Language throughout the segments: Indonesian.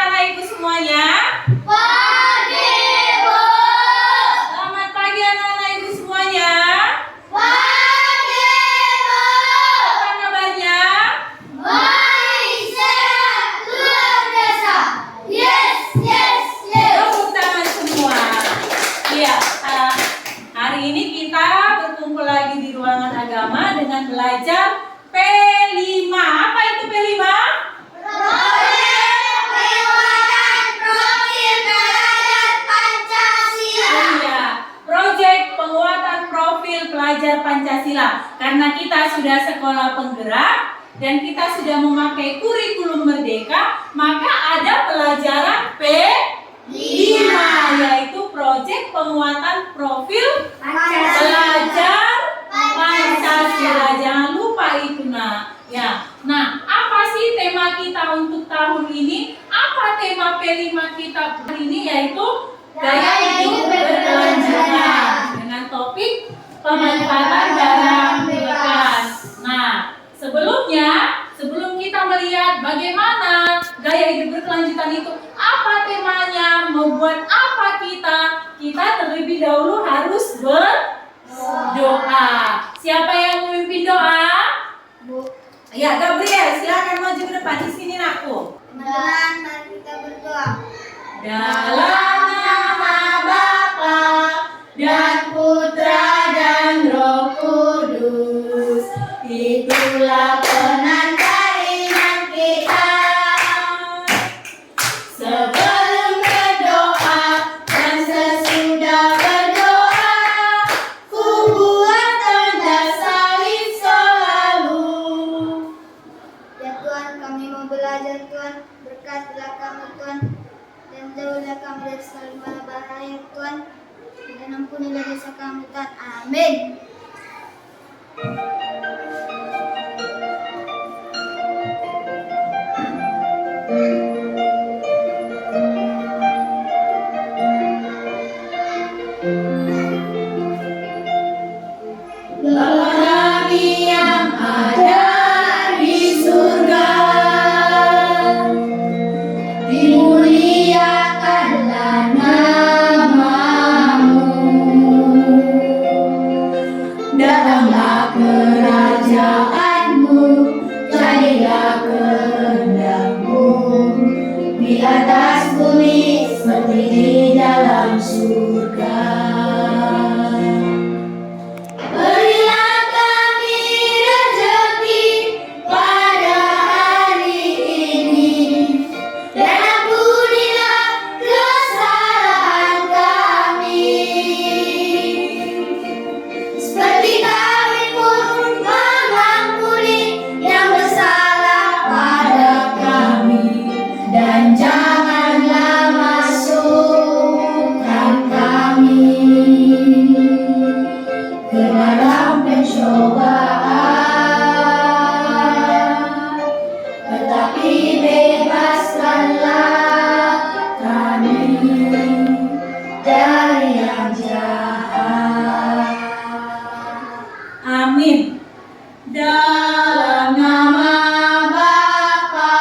anak-anak ibu semuanya? Pagi, Bu. Selamat pagi anak-anak ibu semuanya. Pagi, Bu. Apa kabarnya? Baik, sehat, luar biasa. Yes, yes, yes. Tepuk tangan semua. Iya, hari ini kita berkumpul lagi di ruangan agama dengan belajar P5. Apa itu P5? Proyek penguatan profil pelajar Pancasila. Iya, proyek penguatan profil pelajar Pancasila. Karena kita sudah sekolah penggerak dan kita sudah memakai kurikulum merdeka, maka ada pelajaran P5, yaitu proyek penguatan profil pelajar Pancasila. Jangan lupa itu, nak. Ya. Nah, apa sih tema kita untuk tahun ini? Apa tema P5 kita hari ini? Yaitu gaya hidup berkelanjutan dengan topik pemanfaatan barang bekas. Nah, sebelum kita melihat bagaimana gaya hidup berkelanjutan itu, apa temanya, membuat apa kita terlebih dahulu harus berdoa. Siapa yang memimpin doa? Bu, Ya, Gabriel, silakan maju ke depan di sini, nakku. teman-teman, mari kita berdoa. Dalam nama Bapa dan Putra dan Roh Kudus, itulah penanda iman kita. Sebelum berdoa dan sesudah berdoa, ku buat tanda salib selalu. Ya Tuhan, kami mau belajar Tuhan, berkatilah kami Tuhan, dan jauhilah kami dari segala bahaya Tuhan, dan ampunilah dosa kami Tuhan. Amin. Bapa kami yang ada di surga, dimuliakanlah namamu, datanglah kerajaanmu, jadilah kehendakmu di atas bumi seperti di dalam surga. Berilah kami rezeki pada hari ini, dan ampunilah kesalahan kami, seperti kami pun mengampuni yang bersalah pada kami, dan janganlah masukkan kami ke dalam pencobaan, tetapi bebaskanlah kami dari yang jahat. Amin. Dalam nama Bapa,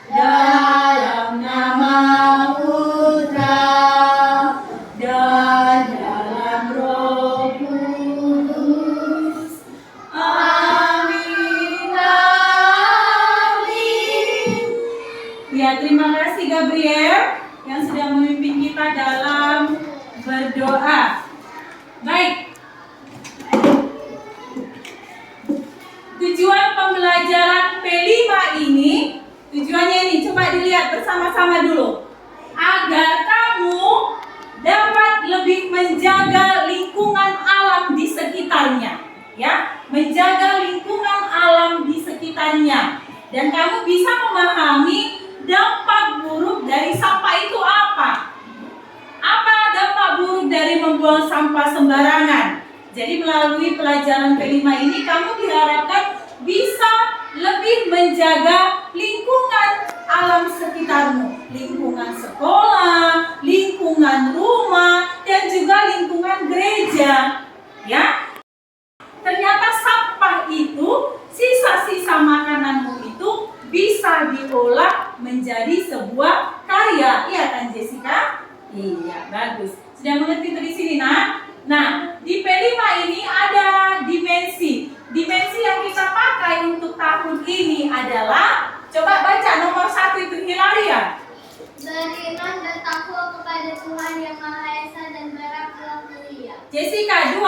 dalam nama Putra, dan dalam Roh Kudus. Amin. Amin. Ya, terima kasih Gabriel yang sudah memimpin kita dalam berdoa. Baik. Tujuan pembelajaran P5 ini, tujuannya ini coba dilihat bersama-sama dulu. Agar kamu dapat lebih menjaga lingkungan alam di sekitarnya, ya, menjaga lingkungan alam di sekitarnya, dan kamu bisa memahami dampak buruk dari sampah itu apa. Apa dampak buruk dari membuang sampah sembarangan? Jadi melalui pelajaran P5 ini kamu diharapkan bisa lebih menjaga lingkungan alam sekitarmu, lingkungan sekolah, lingkungan rumah, dan juga lingkungan gereja. Ya, ternyata sampah itu, sisa-sisa makananmu itu bisa diolah menjadi menjadi sebuah karya. Iya kan Jessica? Iya, bagus. Sudah mengerti di sini, nak? Nah, di P5 ini ada dimensi. Dimensi yang kita pakai untuk tahun ini adalah, coba baca nomor 1 itu Hilaria. Beriman dan takwa kepada Tuhan yang Maha Esa dan berakhlak mulia. Jessica 2.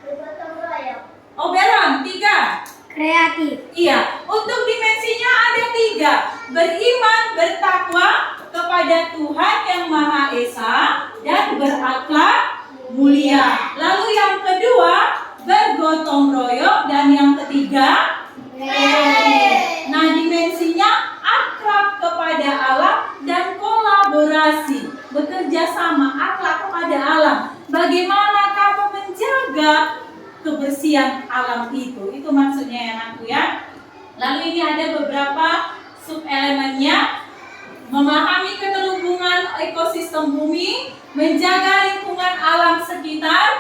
Bergotong royong. Oh, Beron 3. Kreatif. Iya, untuk dimensinya ada 3. Beriman, bertakwa kepada Tuhan yang Maha Esa dan berakhlak mulia. Lalu yang kedua, bergotong royong, dan yang ketiga, kreatif. Nah, dimensinya akhlak kepada alam dan kolaborasi, bekerja sama, akhlak kepada alam. Bagaimana kamu menjaga kebersihan alam itu maksudnya ya anakku ya. Lalu ini ada beberapa subelemennya: memahami keterhubungan ekosistem bumi, menjaga lingkungan alam sekitar,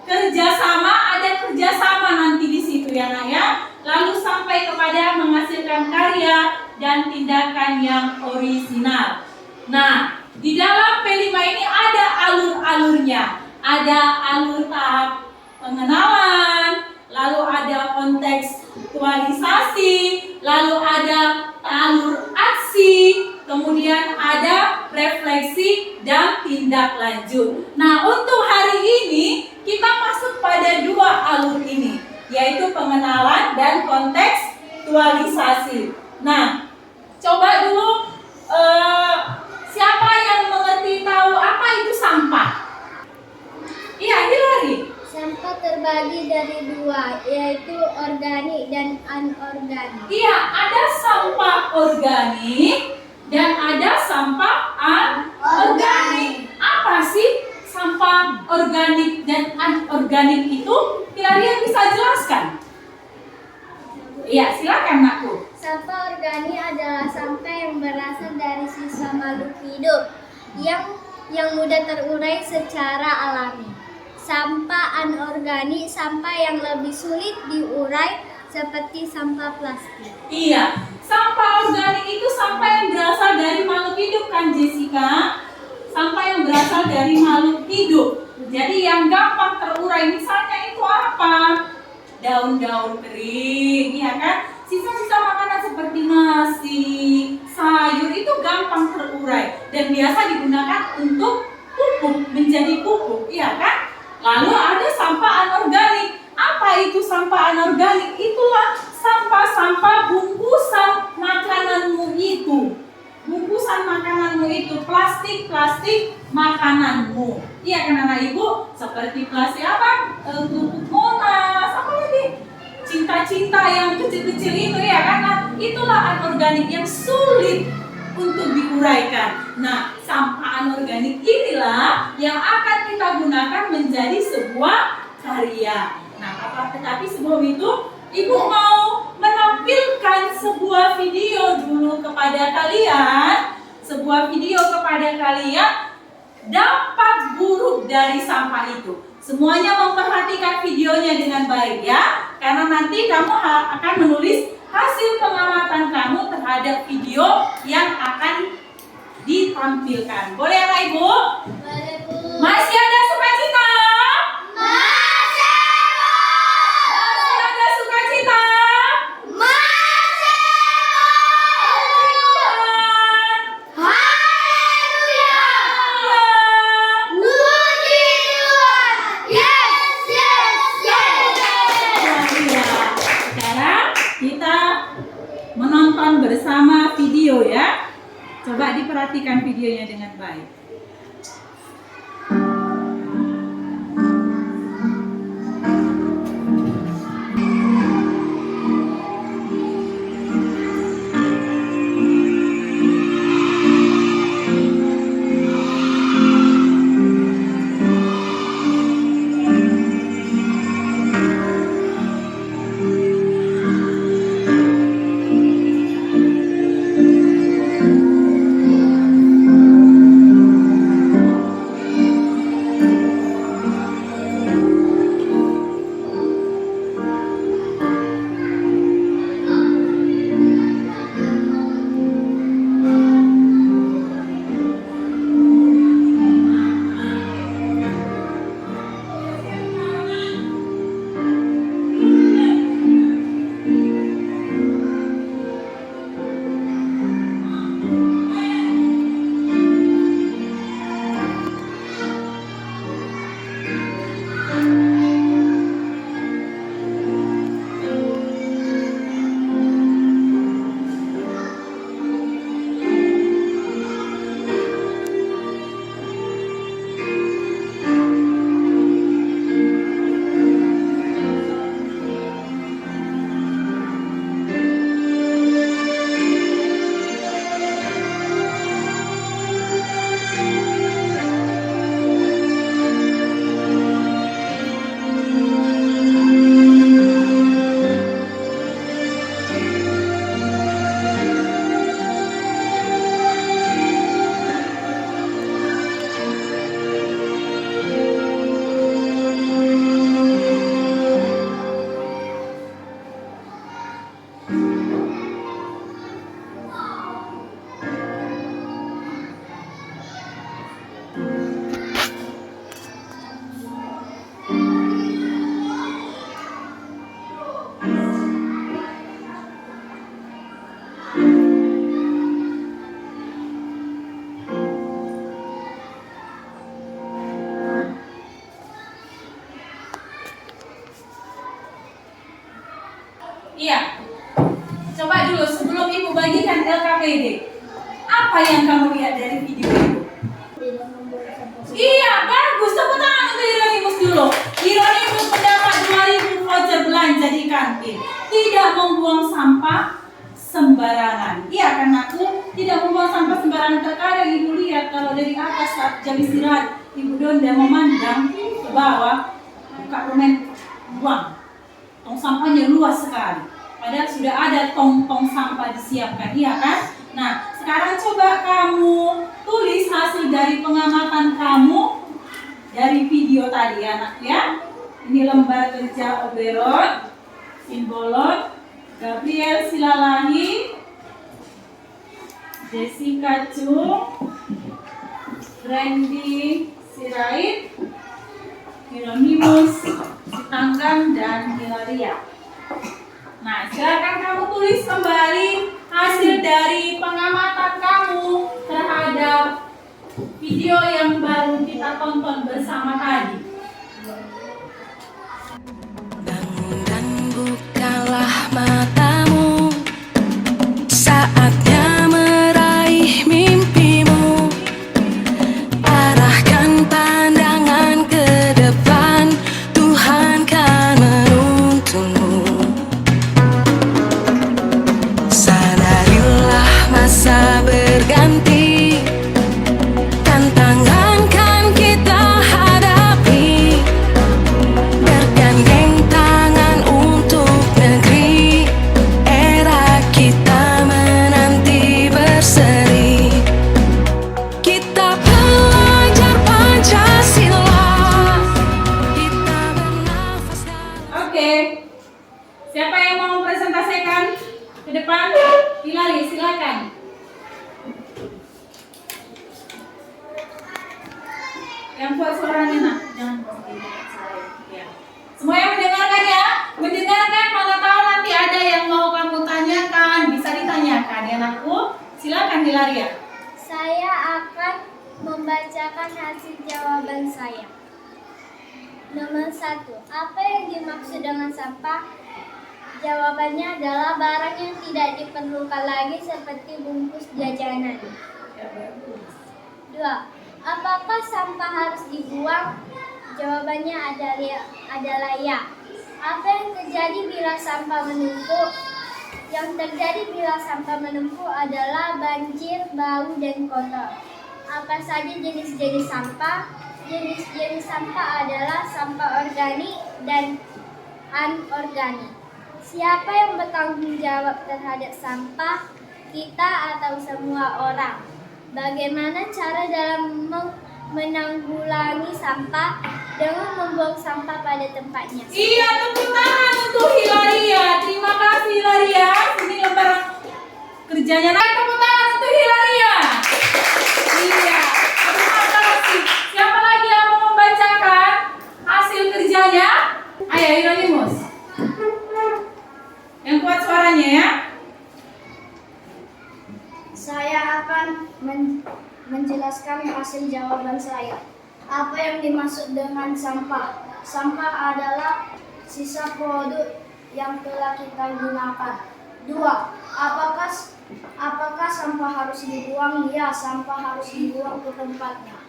kerjasama, ada kerjasama nanti di situ ya nak ya. Lalu sampai kepada menghasilkan karya dan tindakan yang orisinal. Nah, di dalam P5 ini ada alur-alurnya. Ada alur tahap pengenalan, lalu ada kontekstualisasi, lalu ada alur aksi, kemudian ada refleksi dan tindak lanjut. Nah, untuk hari ini kita masuk pada 2 alur ini, yaitu pengenalan dan kontekstualisasi. Nah, coba dulu siapa yang mengerti tahu apa itu sampah? Iya, Hilary. Sampah terbagi dari 2, yaitu organik dan anorganik. Iya, ada sampah organik dan ada sampah anorganik. Apa sih sampah organik dan anorganik itu? Kira-kira bisa jelaskan? Iya, silakan nakku. Sampah organik adalah sampah yang berasal dari sisa makhluk hidup yang mudah terurai secara alami. Sampah anorganik, sampah yang lebih sulit diurai seperti sampah plastik. Iya, sampah organik itu sampah yang berasal dari makhluk hidup kan Jessica? Sampah yang berasal dari makhluk hidup. Jadi yang gampang terurai, misalnya itu apa? Daun-daun kering, ya kan? Sisa-sisa makanan seperti nasi, sayur itu gampang terurai dan biasa digunakan untuk pupuk, menjadi pupuk, ya kan? Lalu ada sampah anorganik. Apa itu sampah anorganik? Itulah sampah-sampah bungkusan makananmu itu. Bungkusan makananmu itu, plastik makananmu. Iya kan anak ibu? Seperti plastik apa? Tutup monas, apa lagi? Cinta-cinta yang kecil-kecil itu ya kan? Nah, itulah anorganik yang sulit untuk diuraikan. Nah, sampah anorganik inilah yang akan kita gunakan menjadi sebuah karya. Nah, tetapi sebelum itu, Ibu mau menampilkan sebuah video dulu kepada kalian. Sebuah video kepada kalian dampak buruk dari sampah itu. Semuanya memperhatikan videonya dengan baik ya, karena nanti kamu akan menulis hasil pengamatan kamu terhadap video yang akan ditampilkan. Boleh ya Ibu? Boleh, Bu. Masih ada sukacita? Masih Ada sukacita? Haleluya. Puji Tuhan. Yes. Iya. Sekarang kita menonton bersama video ya. Coba diperhatikan videonya dengan baik. Iya. Coba dulu sebelum Ibu bagikan LKPD. Apa yang kamu lihat dari video itu? Tidak membuang sampah. Iya, bagus. Tepuk tangan untuk Hieronymus dulu. Hieronymus mendapat 2.000 voucher belanja di kantin. Tidak membuang sampah sembarangan. Iya kan aku? Tidak membuang sampah sembarangan. Terkadang Ibu lihat kalau dari atas saat jam istirahat, Ibu Donda memandang ke bawah, buka permen, buang. Tong sampahnya luas sekali. Padahal sudah ada tong-tong sampah disiapkan, iya kan? Nah, sekarang coba kamu tulis hasil dari pengamatan kamu dari video tadi, anak ya. Ini lembar kerja Oberon, Simbolon, Gabriel Silalahi, Jessica Chung, Randy Sirait, Hieronymus Sitanggang, dan Hilaria. Nah, silakan kamu tulis kembali hasil dari pengamatan kamu terhadap video yang baru kita tonton bersama tadi. Bangun dan bukalah matamu, saatnya meraih mimpimu. Arahkan pandangan ke depan, Tuhan kan menuntunmu. Sadarilah masa berganti, tantangan kan kita hadapi. Bergandeng tangan untuk negeri, era kita menanti berseri. Kita belajar Pancasila, kita bernafas dalam. Oke. Siapa yang mau presentasikan ke depan? Hilali, silakan. Yang kuat suaranya, nak. Jangan ya. Semua yang mendengarkan ya, mendengarkan, mana tahu nanti ada yang mau kamu tanyakan, bisa ditanyakan ya anakku. Silakan Hilaria. Saya akan membacakan hasil jawaban saya. Nomor 1. Apa yang dimaksud dengan sampah? Jawabannya adalah barang yang tidak diperlukan lagi seperti bungkus jajanan. Ya, bagus. 2. Apakah sampah harus dibuang? Jawabannya adalah ya. Apa yang terjadi bila sampah menumpuk? Yang terjadi bila sampah menumpuk adalah banjir, bau, dan kotor. Apa saja jenis-jenis sampah? Jenis-jenis sampah adalah sampah organik dan anorganik. Siapa yang bertanggung jawab terhadap sampah? Kita atau semua orang? Bagaimana cara dalam menanggulangi sampah? Dengan membuang sampah pada tempatnya. Iya, tepuk tangan untuk Hilaria. Terima kasih Hilaria. Ini lembar kerjanya. Nah, tepuk tangan untuk Hilaria. Iya, terima kasih. Siapa lagi yang mau membacakan hasil kerjanya? Ayo Hieronymus. Yang kuat suaranya ya. Saya akan menjelaskan hasil jawaban saya. Apa yang dimaksud dengan sampah? Sampah adalah sisa produk yang telah kita gunakan. 2. Apakah sampah harus dibuang? Ya, sampah harus dibuang ke tempatnya.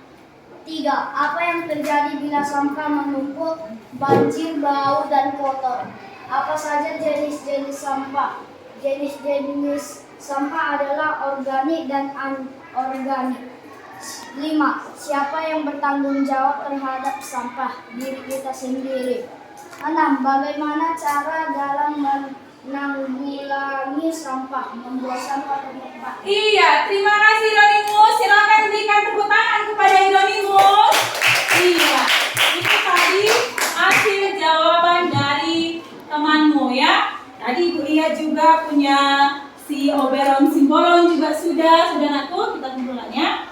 3. Apa yang terjadi bila sampah menumpuk, banjir, bau, dan kotor? Apa saja jenis-jenis sampah? Jenis-jenis sampah adalah organik dan anorganik. 5. Siapa yang bertanggung jawab terhadap sampah? Diri kita sendiri. 6. Bagaimana cara dalam menanggulangi sampah? Membuang sampah ke tempat. Iya, terima kasih Hieronymus. Silakan berikan tepuk tangan kepada Hieronymus. Iya, itu tadi hasil jawaban dari temanmu ya. Tadi Ibu lihat juga punya si Oberon Simbolon juga sudah nakut, kita kumpulannya.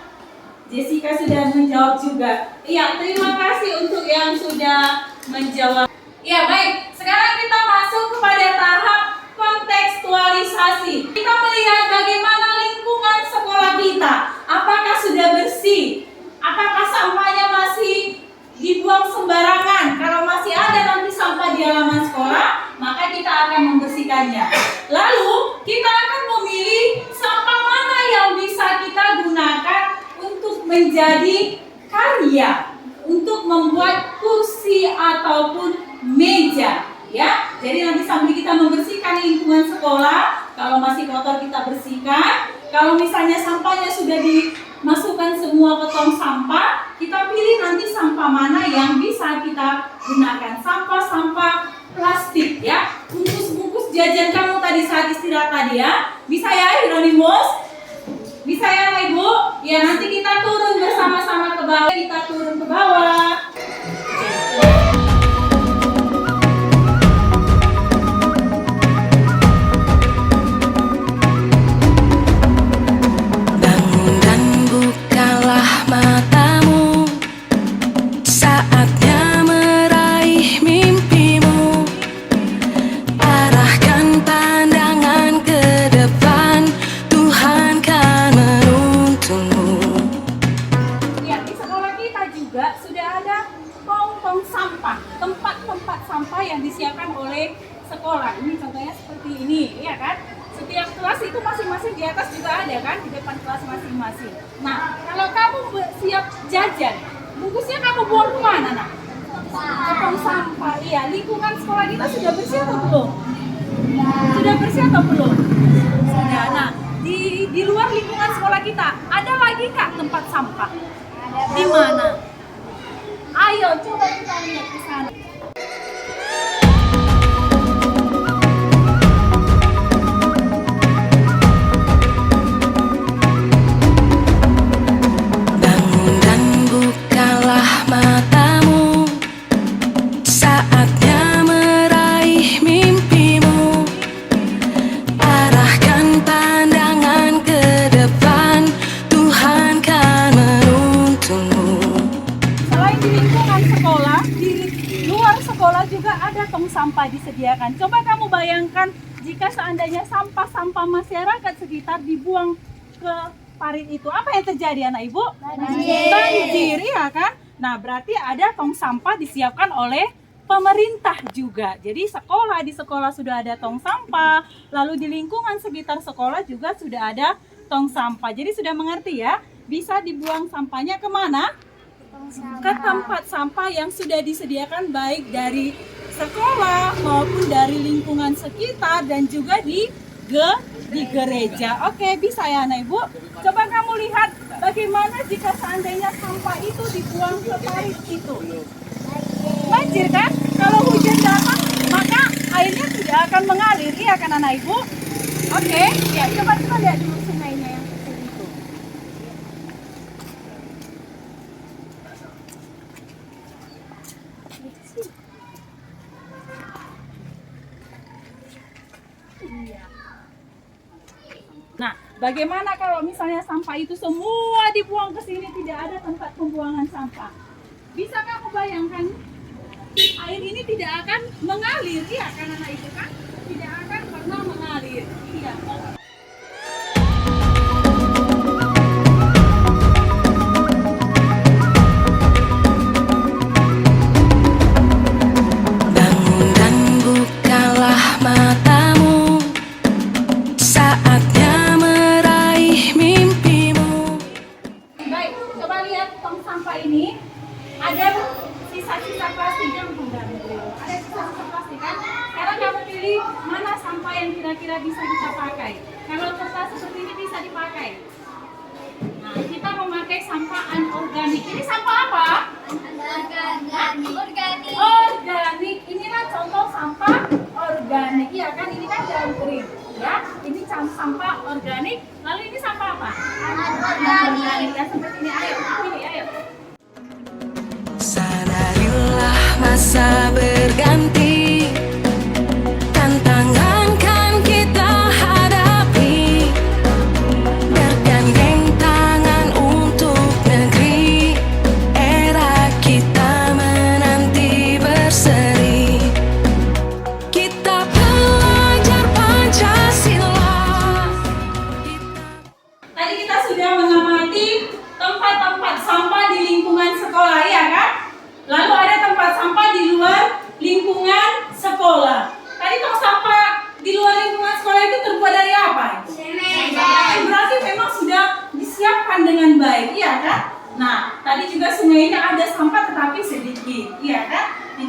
Jessica sudah menjawab juga. Iya, terima kasih untuk yang sudah menjawab. Ya, baik. Sekarang kita masuk kepada tahap kontekstualisasi. Kita melihat bagaimana lingkungan sekolah kita. Apakah sudah bersih? Apakah sampahnya masih dibuang sembarangan? Kalau masih ada nanti sampah di halaman sekolah, maka kita akan membersihkannya. ataupun meja. Ya, jadi nanti sambil kita membersihkan lingkungan sekolah, kalau masih kotor kita bersihkan. Kalau misalnya sampahnya sudah dimasukkan semua ke tong sampah, kita pilih nanti sampah mana yang bisa kita gunakan. Sampah-sampah plastik ya. Bungkus-bungkus jajan kamu tadi saat istirahat tadi ya. Bisa ya Hieronymus? Bisa ya Ibu? Ya, nanti kita turun bersama-sama ke bawah. Kita turun ke bawah. Bangun dan bukalah matamu, saatnya meraih mimpimu. Arahkan pandangan ke depan, Tuhan kan menuntunmu. Ya, di sekolah kita juga sudah ada tong-tong sampah, tempat-tempat sampah yang disiapkan oleh sekolah. Ini contohnya seperti ini, ya kan? Setiap kelas itu masing-masing di atas juga ada kan, di depan kelas masing-masing. Nah, kalau kamu siap jajan, bungkusnya kamu buang kemana, nak? Ke tong sampah. Iya, lingkungan sekolah kita sudah bersih atau belum? Sudah bersih atau belum? Sudah. Nah, di luar lingkungan sekolah kita ada lagi kak tempat sampah? Di mana? Ayo coba kita lihat ke sana. Bangun dan bukalah matamu, saatnya meraih mimpimu. Arahkan pandangan ke depan, Tuhan kan menuntunmu. Selain di lingkungan sekolah, di luar sekolah juga ada tong sampah disediakan. Coba kamu bayangkan jika seandainya sampah-sampah masyarakat sekitar dibuang ke parit itu, apa yang terjadi anak ibu? Banjir, ya kan? Nah, berarti ada tong sampah disiapkan oleh pemerintah juga. Jadi di sekolah sudah ada tong sampah, lalu di lingkungan sekitar sekolah juga sudah ada tong sampah. Jadi sudah mengerti ya, bisa dibuang sampahnya kemana? Ke tempat sampah yang sudah disediakan baik dari sekolah maupun dari lingkungan sekitar dan juga di gereja. Oke, bisa ya anak ibu? Coba kamu lihat bagaimana jika seandainya sampah itu dibuang ke parit itu. Banjir kan? Kalau hujan datang maka airnya tidak akan mengalir, iya kan anak ibu? Oke, ya coba kita lihat dulu sungainya yang kecil itu. Nah, bagaimana kalau misalnya sampah itu semua dibuang ke sini, tidak ada tempat pembuangan sampah? Bisa kamu bayangkan air ini tidak akan mengalir, iya kan anak ibu kan? Tidak akan pernah mengalir. Iya. Bangun dan bukalah matamu, saatnya meraih mimpimu. Baik, coba lihat tong sampah ini. Ada sisa-sisa plastik yang ada sisa-sisa plastik kan? Sekarang kamu pilih mana sampah yang kira-kira bisa kita pakai. Kalau kertas seperti ini bisa dipakai. Nah, kita memakai sampah anorganik. Ini sampah apa? Organik. Inilah contoh sampah organik. Ya kan, ini kan daun kering. Ya, ini sampah organik. Lalu ini sampah apa? Anorganik. Ya, seperti ini. Ayo, pilih, ayo. Sadarilah masa berganti, tantangan kan kita hadapi. Bergandeng tangan untuk negeri, era kita menanti berseri.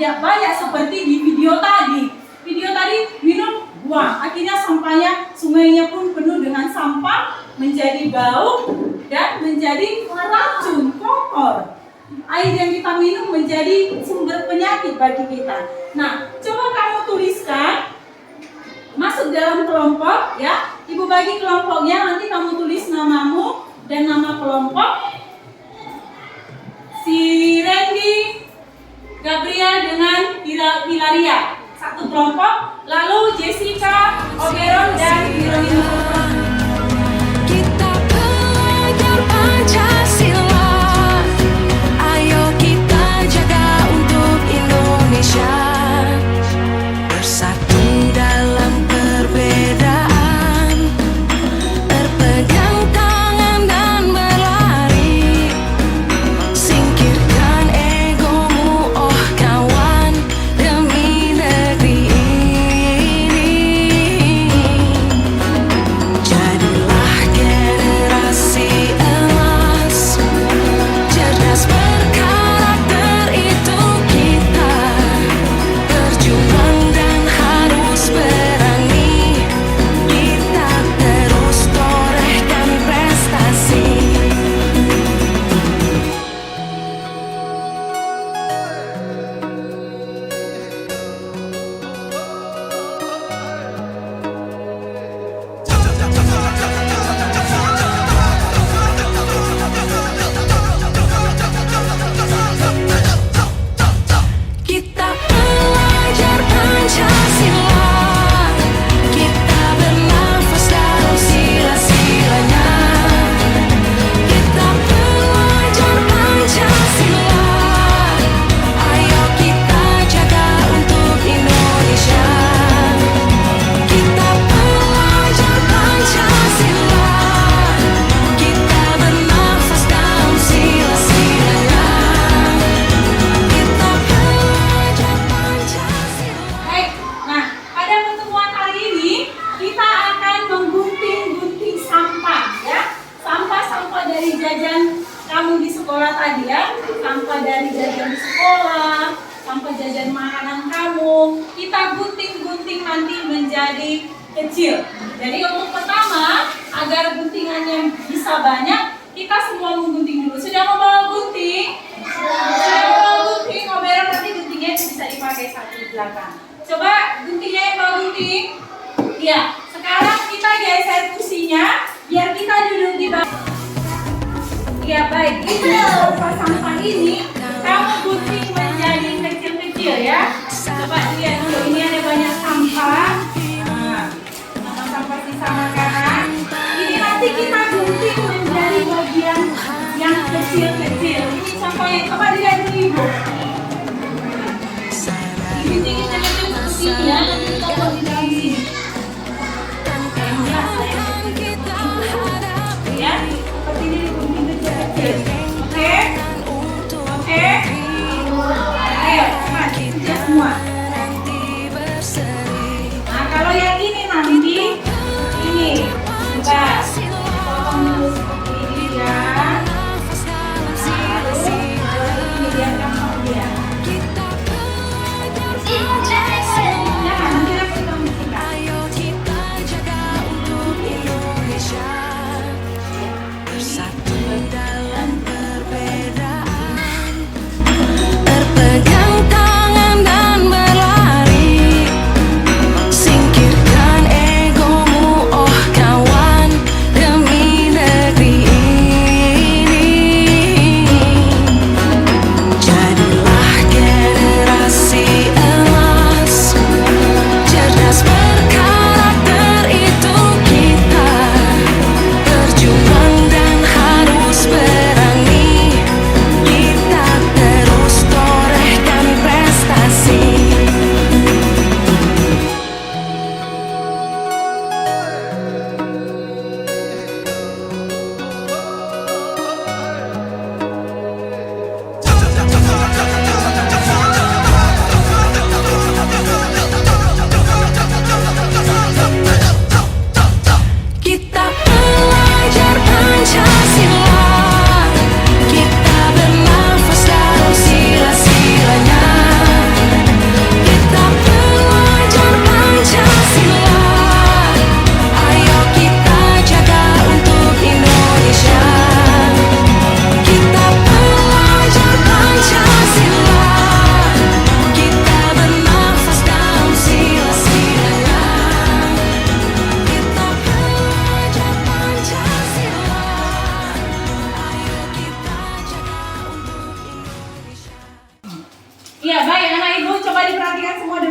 tidak banyak seperti di video tadi. Video tadi minum buang, akhirnya sampahnya, sungainya pun penuh dengan sampah, menjadi bau dan menjadi racun, kotor. Air yang kita minum menjadi sumber penyakit bagi kita. Nah, coba kamu tuliskan, masuk dalam kelompok ya. Ibu bagi kelompoknya, nanti kamu tulis namamu dan nama kelompok. Si Randy, Gabriel dengan Hilaria satu kelompok, lalu Jessica, Oberon dan Hirohito. Kita belajar Pancasila. Ayo kita jaga untuk Indonesia. Bersatu dalam perbedaan, berpegang tangan dan berlari. Singkirkan egomu, oh kawan, demi negeri ini. Jadilah generasi emas, cerdas berkarakter itu kita. Berjuang dan harus berani, kita terus torehkan prestasi. Kita belajar Pancasila. Kita bernafas dalam sila-silanya. Kita belajar Pancasila. Ayo kita jaga untuk Indonesia. Kita belajar Pancasila. Kita bernafas dalam sila-silanya. Kita belajar Pancasila. Baik, nah pada pertemuan hari ini kita akan menggunting-gunting sampah ya. Sampah-sampah dari jajan kamu di sekolah tadi ya. Sampah dari jajan di sekolah, sampah jajan makanan kamu. Kita gunting-gunting nanti menjadi kecil. Jadi untuk pertama, agar guntingannya bisa banyak, kita semua menggunting dulu. Sudah membawa gunting? Sudah membawa gunting, Oberon nanti guntingnya bisa dipakai satu di belakang. Coba guntingnya yang bawa gunting. Ya, sekarang kita geser kursinya biar kita duduk di bawah. Ya baik, ini sampah ini kamu gunting menjadi kecil-kecil ya. Coba lihat dulu, ini ada banyak sampah. Nah, sampah sisa makanan. Ini nanti kita gunting menjadi bagian yang kecil-kecil. Ini sampah yang coba dilihat dulu ibu. Gunting kecil-kecil seperti ini ya. Nanti kita taruh di dalam sini. Ya, seperti ini digunting kecil-kecil. Oke? Oke? Ayo, cepat, kerja semua. Nah, kalau yang ini nanti, ini, coba potong dulu seperti ini ya. Lalu, ini biar gampang ya.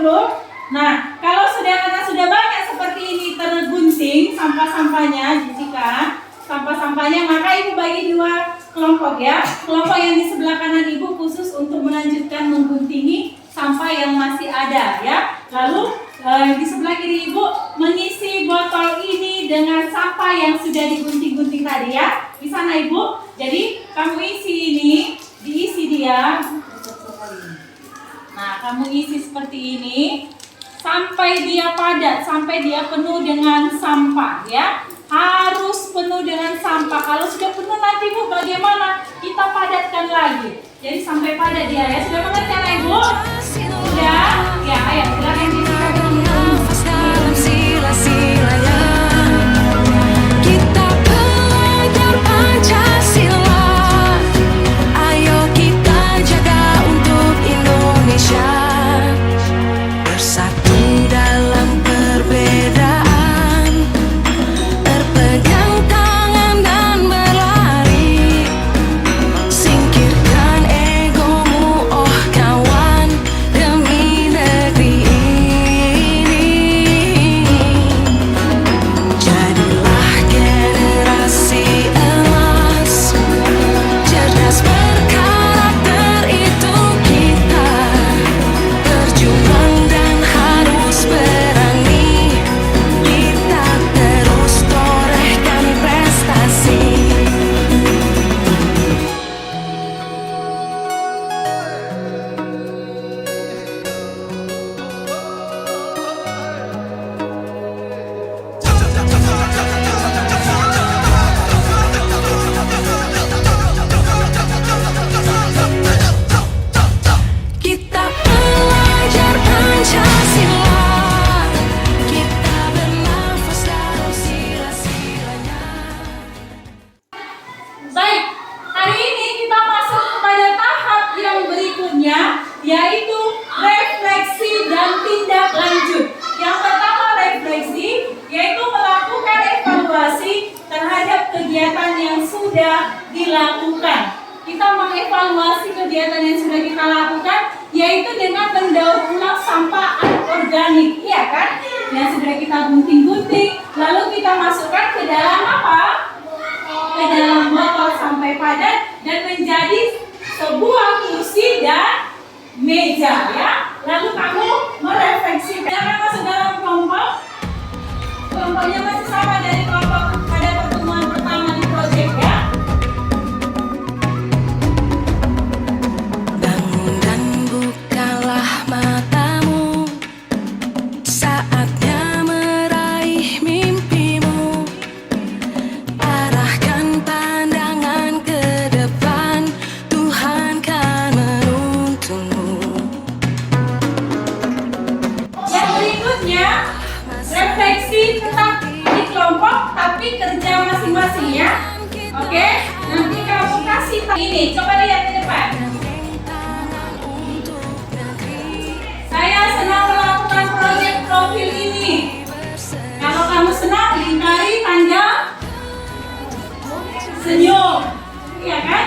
belum? Nah, kalau karena sudah banyak seperti ini tergunting sampah-sampahnya, Jessica, sampah-sampahnya, maka ibu bagi dua kelompok ya. Kelompok yang di sebelah kanan ibu khusus untuk melanjutkan mengguntingi sampah yang masih ada ya. Lalu di sebelah kiri ibu mengisi botol ini dengan sampah yang sudah digunting-gunting tadi ya. Di sana ibu. Jadi kamu isi ini, diisi dia. Nah, kamu isi seperti ini sampai dia padat, sampai dia penuh dengan sampah ya. Harus penuh dengan sampah. Kalau sudah penuh nanti Bu bagaimana? Kita padatkan lagi. Jadi sampai padat dia ya. Sudah mengerti anak Ibu? Sudah? Ya, ayo silakan disilakan. Nafas dalam sila-silanya, kita belajar Pancasila. Ayo kita jaga untuk Indonesia, bersatu dalam perbedaan, berpegang tangan dan berlari. Singkirkan egomu oh kawan, demi negeri ini. Jadilah generasi emas, cerdas berkarakter itu kita. Berjuang dan harus berani, kita terus torehkan prestasi. Kita belajar Pancasila, kita bernafas dalam sila-silanya. Baik, hari ini kita masuk kepada tahap yang berikutnya, yaitu refleksi dan tindak lanjut. Yang pertama refleksi, yaitu melakukan evaluasi terhadap kegiatan yang sudah dilakukan. Kita mengevaluasi kegiatan yang sudah kita lakukan, yaitu dengan mendaur ulang sampah anorganik, iya kan? Yang sudah kita gunting-gunting, lalu kita masukkan ke dalam apa? Ke dalam botol sampai padat dan menjadi sebuah kursi dan meja ya. Lalu kamu merefleksi. Jangan masuk dalam kelompok. Kelompoknya masih sama dari kelompok pada pertemuan pertama di proyek ya. Bangun dan bukalah matamu, saatnya meraih mimpimu. Arahkan pandangan ke depan, Tuhan kan menuntunmu. Yang berikutnya refleksi tetap di kelompok tapi kerja masing-masing ya. Oke, nanti kamu kasih ini. Coba lihat ke depan. Saya senang melakukan proyek profil ini. Kalau kamu senang, lingkari tanda senyum. Iya kan?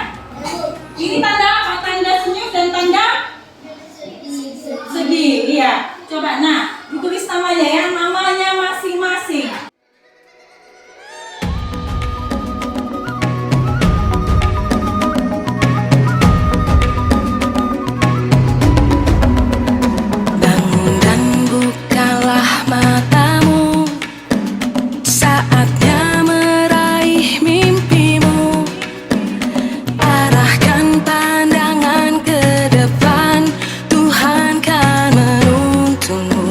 Ini tanda apa? Tanda senyum dan tanda sedih. Iya. Coba, nah, ditulis namanya ya, namanya masing-masing. Bangun dan bukalah matamu, saatnya meraih mimpimu. Arahkan pandangan ke depan, Tuhan kan menuntunmu.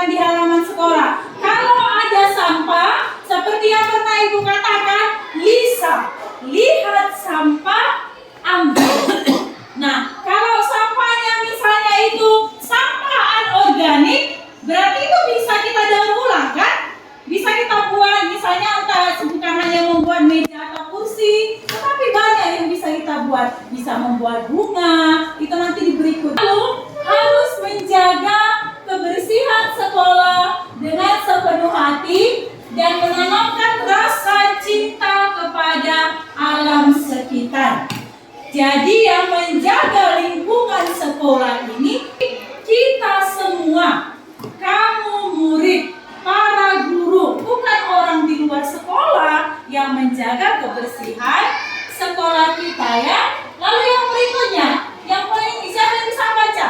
dilakukan di halaman sekolah. Kalau ada sampah, seperti yang pernah Ibu katakan, Lisa, lihat sampah, ambil. Nah, kalau sampahnya misalnya itu sampah anorganik, berarti itu bisa kita daur ulang kan? Bisa kita buat, misalnya entah bukan hanya membuat meja atau kursi, tetapi banyak yang bisa kita buat. Bisa membuat bunga, itu nanti di berikut. Lalu harus menjaga kebersihan sekolah dengan sepenuh hati dan menanamkan rasa cinta kepada alam sekitar. Jadi yang menjaga lingkungan sekolah ini kita semua, kamu murid, para guru, bukan orang di luar sekolah yang menjaga kebersihan sekolah kita ya. Lalu yang berikutnya, yang paling siapa yang bisa baca?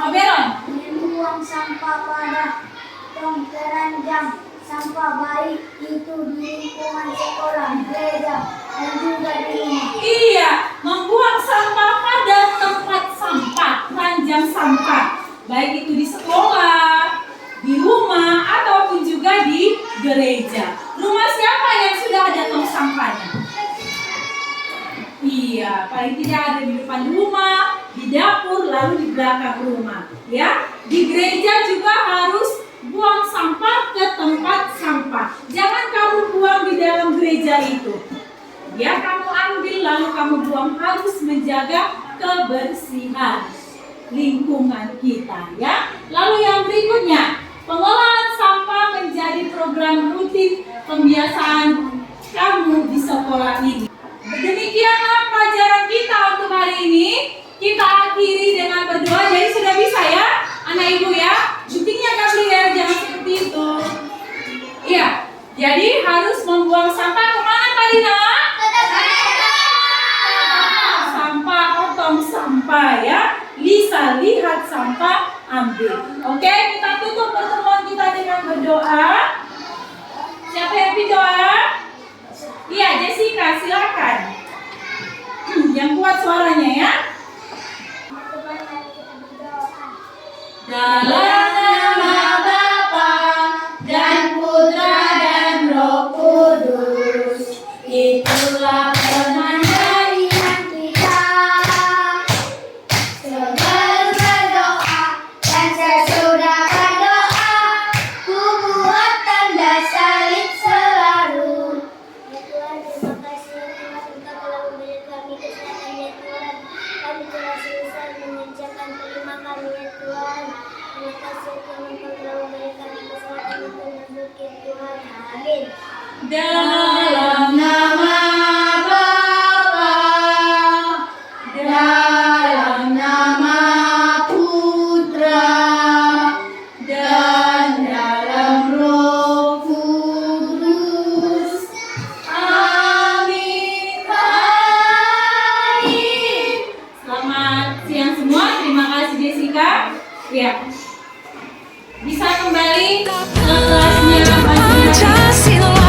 Oberon. Membuang sampah pada tong keranjang sampah baik itu di lingkungan sekolah, gereja, dan juga di rumah. Iya, membuang sampah pada tempat sampah, keranjang sampah, baik itu di sekolah, di rumah, ataupun juga di gereja. Rumah siapa yang sudah ada tong sampahnya? Iya, paling tidak ada di depan rumah, di dapur, lalu di belakang rumah. Ya, di gereja juga harus buang sampah ke tempat sampah. Jangan kamu buang di dalam gereja itu. Ya, kamu ambil lalu kamu buang, harus menjaga kebersihan lingkungan kita ya. Lalu yang berikutnya, pengolahan sampah menjadi program rutin pembiasaan kamu di sekolah ini. Demikianlah pelajaran kita untuk hari ini. Kita akhiri dengan berdoa. Jadi sudah bisa ya anak ibu ya. Syutingnya Gabriel, jangan seperti itu. Iya, jadi harus membuang sampah kemana tadi nak? Sampah, tong sampah ya. Lisa, lihat sampah, ambil. Oke, kita tutup pertemuan kita dengan berdoa. Siapa yang berdoa? Iya, Jessica, silakan. Yang kuat suaranya ya. Dalam nama Bapa dan Putra dan Roh Kudus, itulah penanda iman kita. Sebelum berdoa dan sesudah berdoa, ku buat tanda salib selalu. Ya Tuhan, terima kasih Tuhan, Engkau telah memberi kami kesehatan ya Tuhan. Kami telah selesai mengerjakan terima kami ya Tuhan. Terima kasih Tuhan, Engkau telah memberi kami kesehatan untuk membuat Tuhan. Amin. Dalam nama Bapa, dalam nama Putra, dan dalam Roh Kudus. Amin. Amin. Selamat siang semua. Terima kasih Jessica. Ya. Bisa kembali ke kelasnya masing-masing. Pancasila.